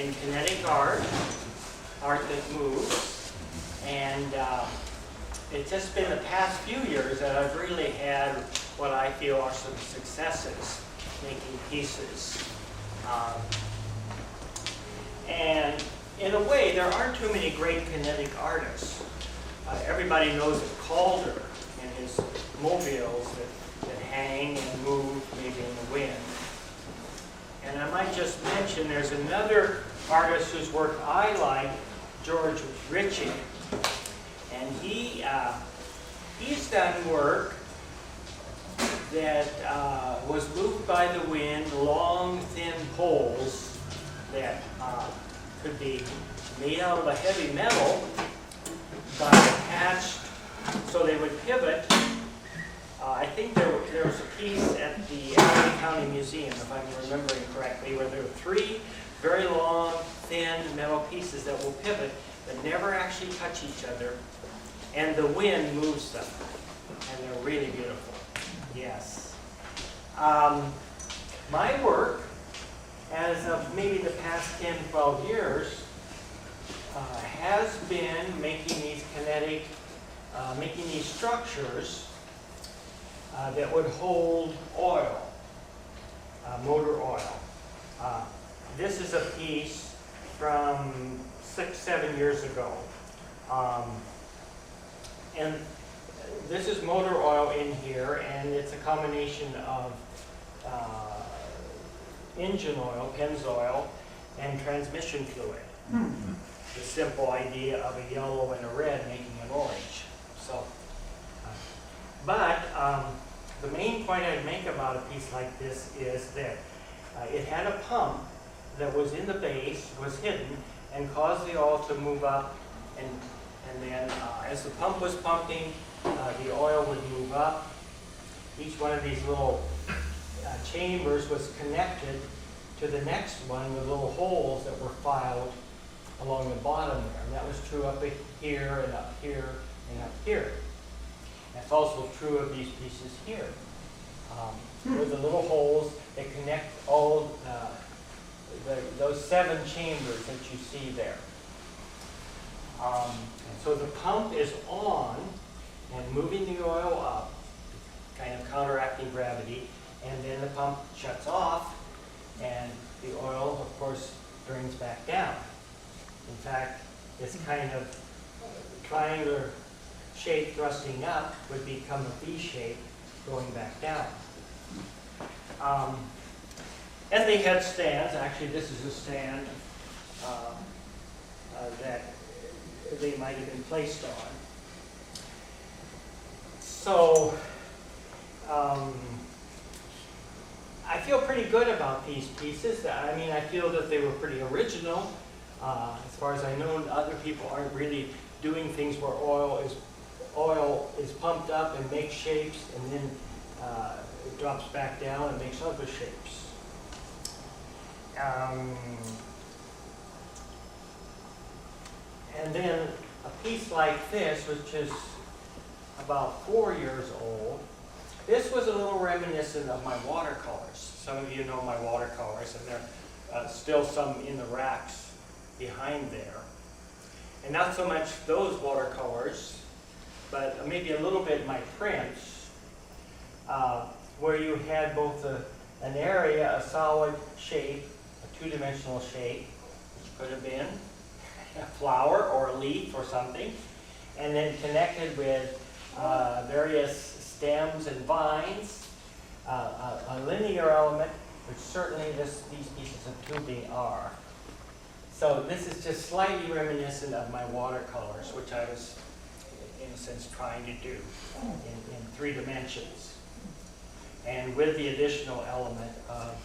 in kinetic art, art that moves, and it's just been the past few years that I've really had what I feel are some successes making pieces. And in a way, there aren't too many great kinetic artists. Everybody knows of Calder and his mobiles that hang and move maybe in the wind. And I might just mention there's another artist whose work I like, George Ritchie. And he's done work that was moved by the wind, long, thin poles that could be made out of a heavy metal, but attached so they would pivot. I think there was a piece at the LA County Museum, if I'm remembering correctly, where there were 3 very long, thin metal pieces that will pivot but never actually touch each other, and the wind moves them, and they're really beautiful. Yes. My work, as of maybe the past 10, 12 years, has been making these kinetic, making these structures that would hold oil, motor oil. This is a piece from 6, 7 years ago. And this is motor oil in here, and it's a combination of engine oil, Pennzoil, and transmission fluid. The simple idea of a yellow and a red making an orange. So, but the main point I'd make about a piece like this is that it had a pump that was in the base, was hidden, and caused the oil to move up, and then as the pump was pumping, the oil would move up. Each one of these little chambers was connected to the next one with little holes that were filed along the bottom there. And that was true up here and up here and up here. That's also true of these pieces here. With the little holes that connect all those 7 chambers that you see there. And so the pump is on and moving the oil up, kind of counteracting gravity, and then the pump shuts off, and the oil, of course, drains back down. In fact, this kind of triangular shape thrusting up would become a V shape going back down. And they had stands. Actually, this is a stand that they might have been placed on. So I feel pretty good about these pieces. I mean, I feel that they were pretty original. As far as I know, other people aren't really doing things where oil is pumped up and makes shapes, and then it drops back down and makes other shapes. And then a piece like this, which is about 4 years old, this was a little reminiscent of my watercolors. Some of you know my watercolors, and there are still some in the racks behind there. And not so much those watercolors, but maybe a little bit my prints, where you had both an area, a solid shape, a 2-dimensional shape, which could have been a flower or a leaf or something, and then connected with various stems and vines, a linear element, which certainly these pieces of tubing are. So this is just slightly reminiscent of my watercolors, which I was, in a sense, trying to do in 3 dimensions, and with the additional element of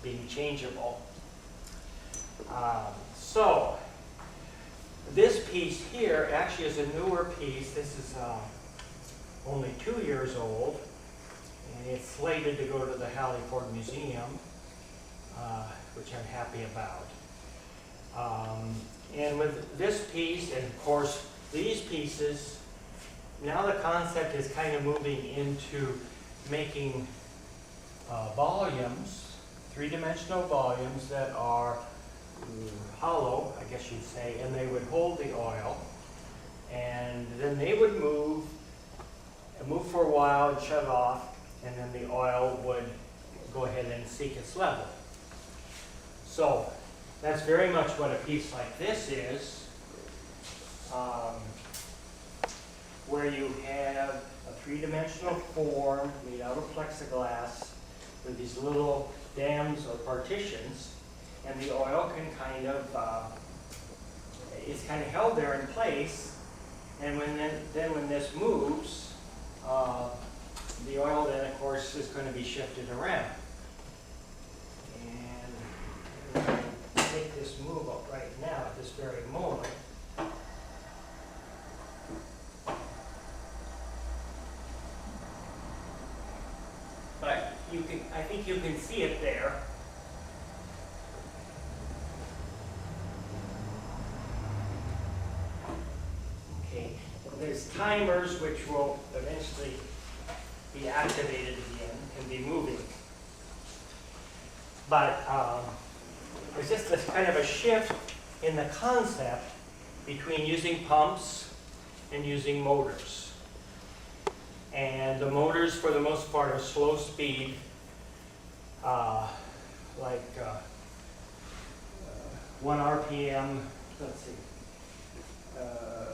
being changeable. So this piece here actually is a newer piece. This is only 2 years old, and it's slated to go to the Halliford Museum, which I'm happy about. And with this piece, and of course these pieces, now the concept is kind of moving into making volumes, 3-dimensional volumes that are hollow, I guess you'd say, and they would hold the oil, and then they would move for a while and shut off, and then the oil would go ahead and seek its level. So that's very much what a piece like this is, where you have a three-dimensional form made out of plexiglass with these little dams or partitions, and the oil can kind of is kind of held there in place, and when this moves, the oil then of course is going to be shifted around. And I'm going to make this move up right now at this very moment. But I think you can see it there. Okay, there's timers which will eventually be activated again and be moving. But there's just this kind of a shift in the concept between using pumps and using motors. And the motors, for the most part, are slow speed, like 1 RPM, let's see,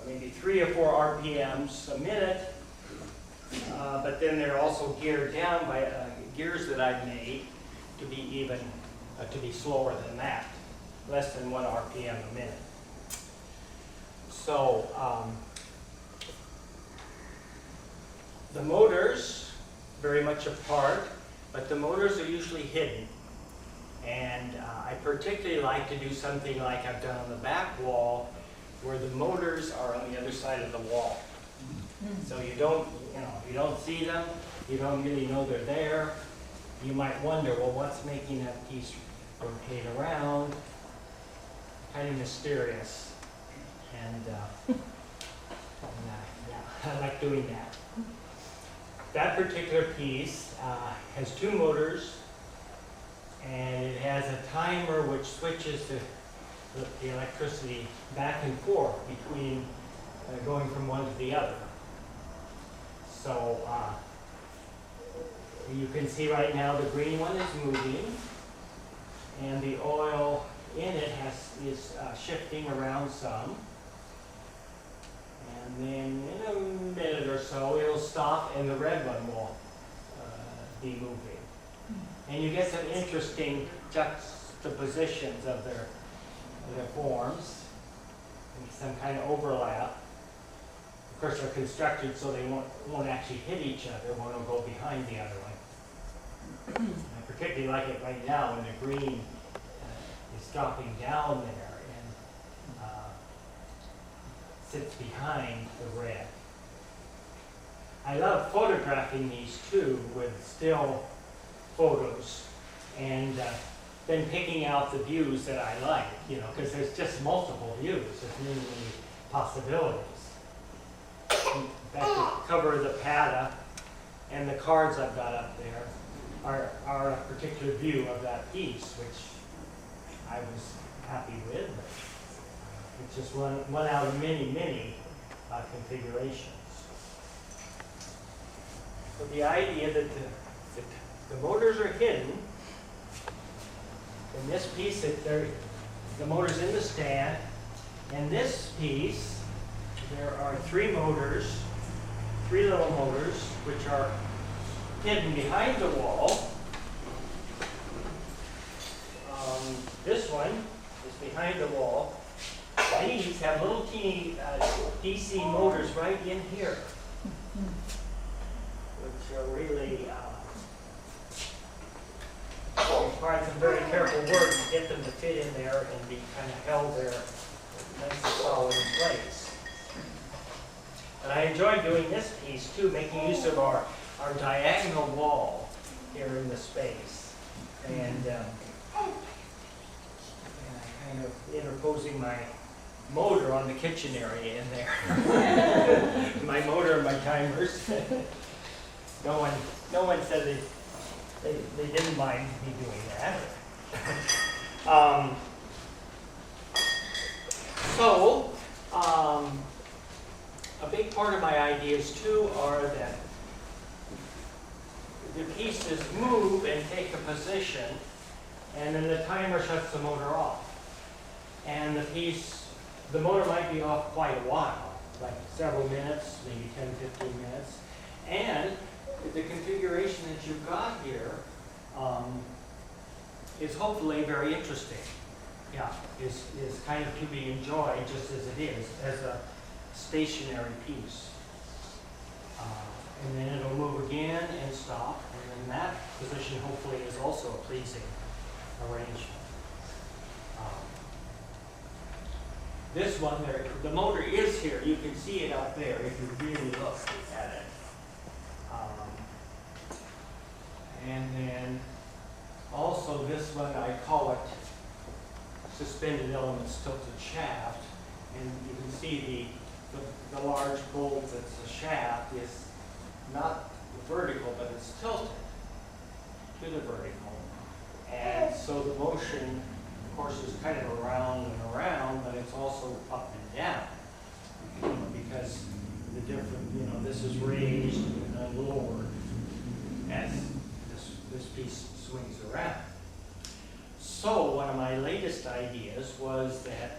maybe 3 or 4 RPMs a minute. But then they're also geared down by gears that I've made to be to be slower than that, less than 1 RPM a minute. So the motors, very much apart, but the motors are usually hidden. And I particularly like to do something like I've done on the back wall, where the motors are on the other side of the wall. So you don't see them, you don't really know they're there. You might wonder, well, what's making that piece rotate around? Kind of mysterious. And yeah, I like doing that. That particular piece has 2 motors, and it has a timer which switches the electricity back and forth between going from one to the other. So you can see right now the green one is moving, and the oil in it is shifting around some. And then in a minute or so it'll stop, and the red one will be moving. And you get some interesting juxtapositions of their forms, and some kind of overlap. Of course, they're constructed so they won't actually hit each other. One will go behind the other one. I particularly like it right now when the green is dropping down there and sits behind the red. I love photographing these too with still photos, and then picking out the views that I like, because there's just multiple views. There's many possibilities. In fact, the cover of the Pata and the cards I've got up there are a particular view of that piece, which I was happy with. It's just one out of many configurations. So the idea that the motors are hidden in this piece, the motor's in the stand. In this piece, there are 3 motors, 3 little motors, which are hidden behind the wall. This one is behind the wall. These have little teeny DC motors right in here, which are really require some very careful work to get them to fit in there and be kind of held there nice and solid in place. And I enjoy doing this piece too, making use of our diagonal wall here in the space. And kind of interposing my motor on the kitchen area in there. My motor and my timers. No one said they didn't mind me doing that. So, a big part of my ideas too are that the pieces move and take a position, and then the timer shuts the motor off. And the motor might be off quite a while, like several minutes, maybe 10, 15 minutes. And the configuration that you've got here is hopefully very interesting. Yeah, is kind of to be enjoyed just as it is, as a stationary piece. And then it'll move again and stop, and then that position hopefully is also a pleasing arrangement. This one, the motor is here. You can see it up there if you really look at it. And then also this one, I call it suspended elements tilted shaft. And you can see the large bolt that's the shaft is not vertical, but it's tilted to the vertical. And so the motion, of course, is kind of around and around, but it's also up and down. Because the different, this is raised and then lowered as this piece swings around. So one of my latest ideas was that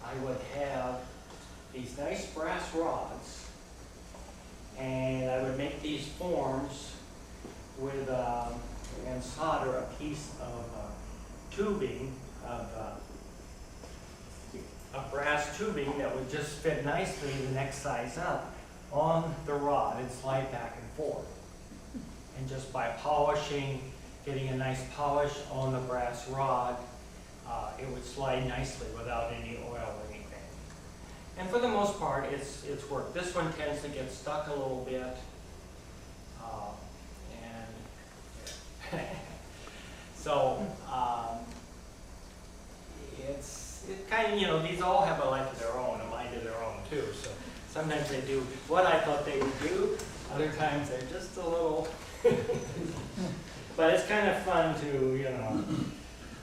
I would have these nice brass rods, and I would make these forms with and solder a piece of tubing, a brass tubing that would just fit nicely the next size up on the rod and slide back and forth. And just by polishing, getting a nice polish on the brass rod, it would slide nicely without any oil or anything. And for the most part, it's worked. This one tends to get stuck a little bit, and so it's kind of, these all have a life of their own, a mind of their own too. So sometimes they do what I thought they would do. Other times they're just a little. But it's kind of fun to,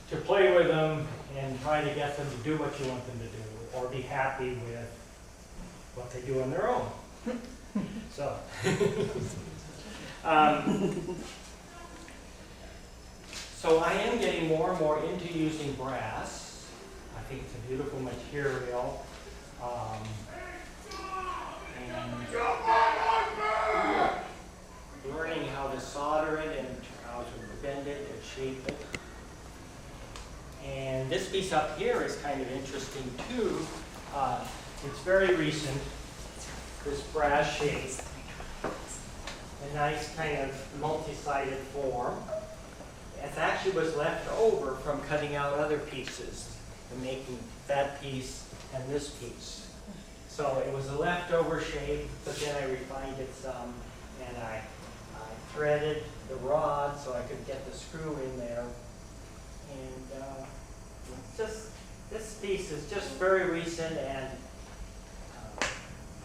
to play with them and try to get them to do what you want them to do, or be happy with what they do on their own. So, so I am getting more and more into using brass. I think it's a beautiful material. And learning how to solder it and how to bend it and shape it. And this piece up here is kind of interesting too. It's very recent, this brass shape. A nice kind of multi-sided form. It actually was left over from cutting out other pieces and making that piece and this piece. So it was a leftover shape, but then I refined it some, and I threaded the rod so I could get the screw in there. And this piece is just very recent, and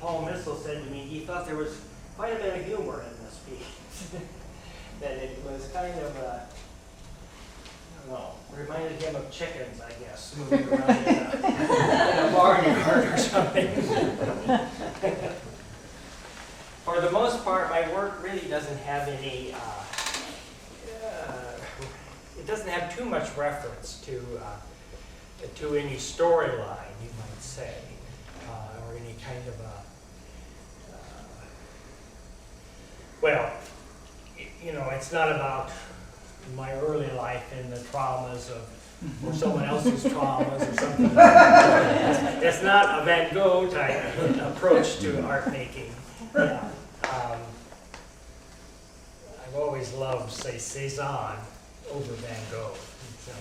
Paul Missel said to me he thought there was quite a bit of humor in this piece. That it was kind of I don't know, reminded him of chickens, I guess, moving around in a barnyard or something. For the most part, my work really doesn't have any, it doesn't have too much reference to any storyline, you might say, or any kind of well, it's not about my early life and the traumas of, or someone else's traumas or something. It's not a Van Gogh type approach to art making. Yeah. I've always loved, say, Cézanne over Van Gogh. So.